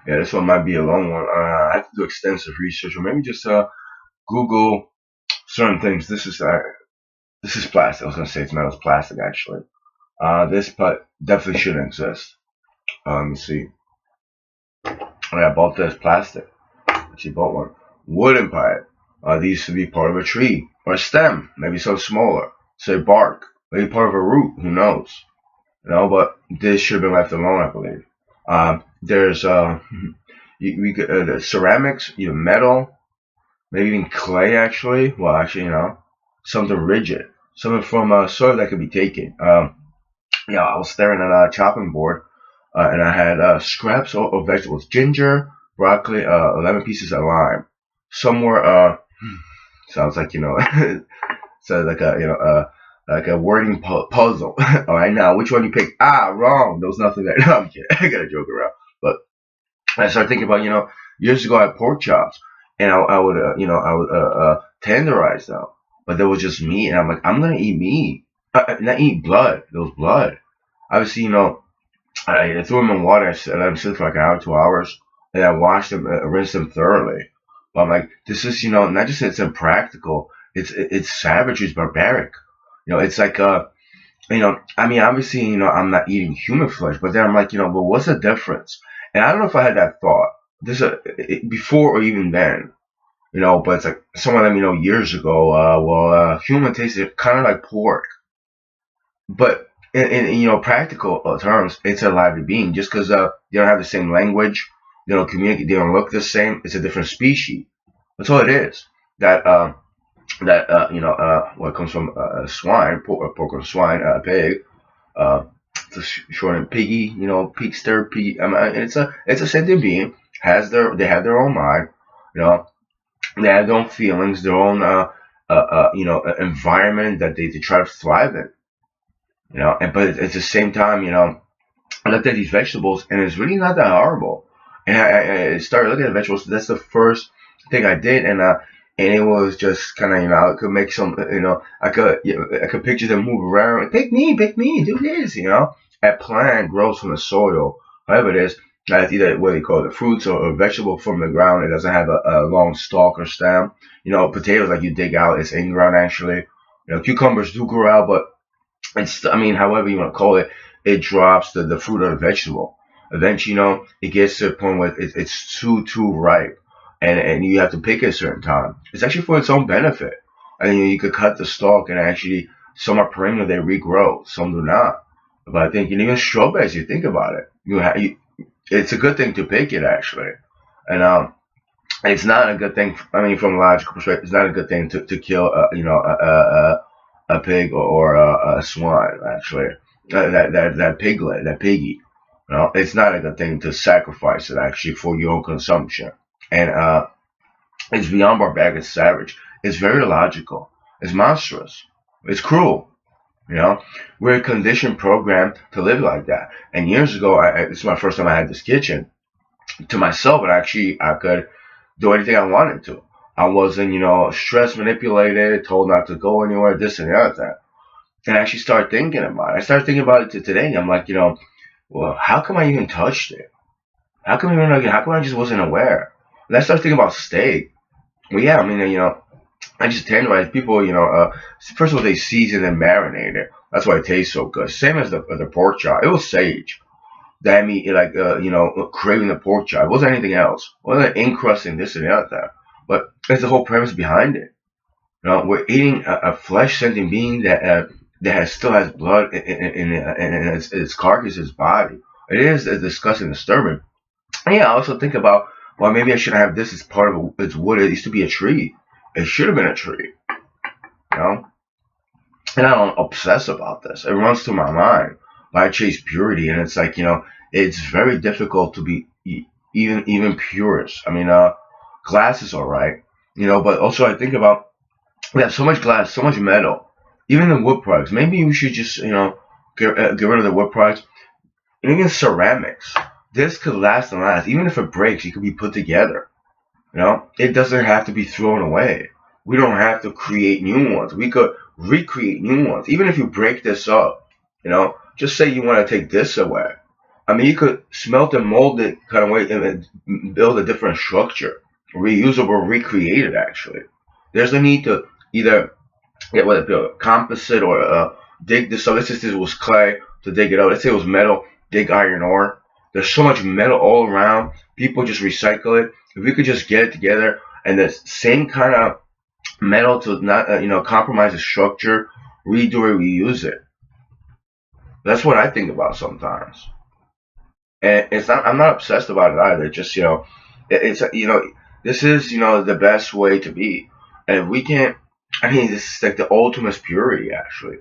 Yeah, this one might be a long one. I have to do extensive research, or maybe just Google certain things. This is plastic. I was gonna say it's metal. It's plastic actually. This but definitely shouldn't exist. Let me see. I bought this plastic. Actually bought one. Wooden pipe. These used to be part of a tree or a stem, maybe so smaller. Say bark, maybe part of a root. Who knows? But this should have been left alone, I believe. There's we could, the ceramics, metal, maybe even clay. Actually, well, actually, something rigid, something from soil that could be taken. Yeah, I was staring at a chopping board, and I had scraps of vegetables: ginger, broccoli, 11 pieces of lime. Somewhere, sounds like sounds like like a wording puzzle. All right, now which one you pick? Ah, wrong. There was nothing there. No, I'm kidding. I gotta joke around. But I started thinking about years ago I had pork chops, and I would tenderize them, but there was just meat, and I'm like, I'm gonna eat meat, not eat blood. There was blood. Obviously, I threw them in water and let them sit for like an hour, 2 hours, and I washed them, rinsed them thoroughly. But I'm like, this is not just it's impractical. It's savage. It's barbaric. It's like I mean, obviously, I'm not eating human flesh, but then I'm like, but what's the difference? And I don't know if I had that thought before or even then, but it's like someone let me know years ago. Human tasted kind of like pork, but in practical terms, it's a lively being. Just because they don't have the same language, they don't communicate, they don't look the same. It's a different species. That's all it is. That what comes from swine, pork or swine, pig. Uh, it's short and piggy, pigster, piggy. I mean, it's a sentient being. They have their own mind. You know, they have their own feelings, their own environment that they try to thrive in. But at the same time, I looked at these vegetables and it's really not that horrible. And I started looking at vegetables. That's the first thing I did, and it was just kind of I could make some I could picture them move around. Pick me, do this. A plant grows from the soil, however it is. It's either what they call it, fruits or a vegetable from the ground. It doesn't have a long stalk or stem. Potatoes like you dig out, it's in ground actually. Cucumbers do grow out, but I mean, however you want to call it, it drops the fruit of the vegetable. Eventually, it gets to a point where it's too ripe, and you have to pick at a certain time. It's actually for its own benefit. And you could cut the stalk, and actually, some are perennial, they regrow, some do not. But I think even strawberries, you think about it, it's a good thing to pick it actually, and it's not a good thing. I mean, from a logical perspective, it's not a good thing to kill, a pig or a swine. Actually, that piglet, that piggy. It's not a good thing to sacrifice it actually for your own consumption. And it's beyond barbaric. It's savage. It's very illogical. It's monstrous. It's cruel. You know, we're conditioned, programmed to live like that. And years ago, this is my first time I had this kitchen to myself, and actually I could do anything I wanted to. I wasn't, stress manipulated, told not to go anywhere, this and the other thing. And I actually started thinking about it. I started thinking about it today. I'm like, well, how come I even touched it? How come I just wasn't aware? And I started thinking about steak. Well, yeah, I mean, I just tenderize people, first of all, they season and marinate it. That's why it tastes so good. Same as the pork chop. It was sage that had me, like, craving the pork chop. It wasn't anything else. It wasn't encrusting this and the other thing. But it's the whole premise behind it. We're eating a flesh-scenting being that still has blood in its carcass, its body. It is disgusting, disturbing. And yeah, I also think about, well, maybe I shouldn't have this as part of its wood. It used to be a tree. It should have been a tree, you know. And I don't obsess about this. It runs through my mind. But I chase purity, and it's like it's very difficult to be even purist. I mean, glass is all right, but also I think about we have so much glass, so much metal, even the wood products. Maybe we should just get rid of the wood products, and even ceramics. This could last and last. Even if it breaks, it could be put together. It doesn't have to be thrown away. We don't have to create new ones. We could recreate new ones. Even if you break this up, just say you want to take this away. I mean, you could smelt and mold it kind of way and build a different structure, reuse it or recreate it. Actually, there's no need to either get what a composite or dig this. So let's just say it was clay to dig it out. Let's say it was metal, dig iron ore. There's so much metal all around. People just recycle it. If we could just get it together and the same kind of metal to not compromise the structure, redo it, reuse it. That's what I think about sometimes. And it's not. I'm not obsessed about it either. Just it's this is the best way to be. And we can't. I mean, this is like the ultimate purity, actually.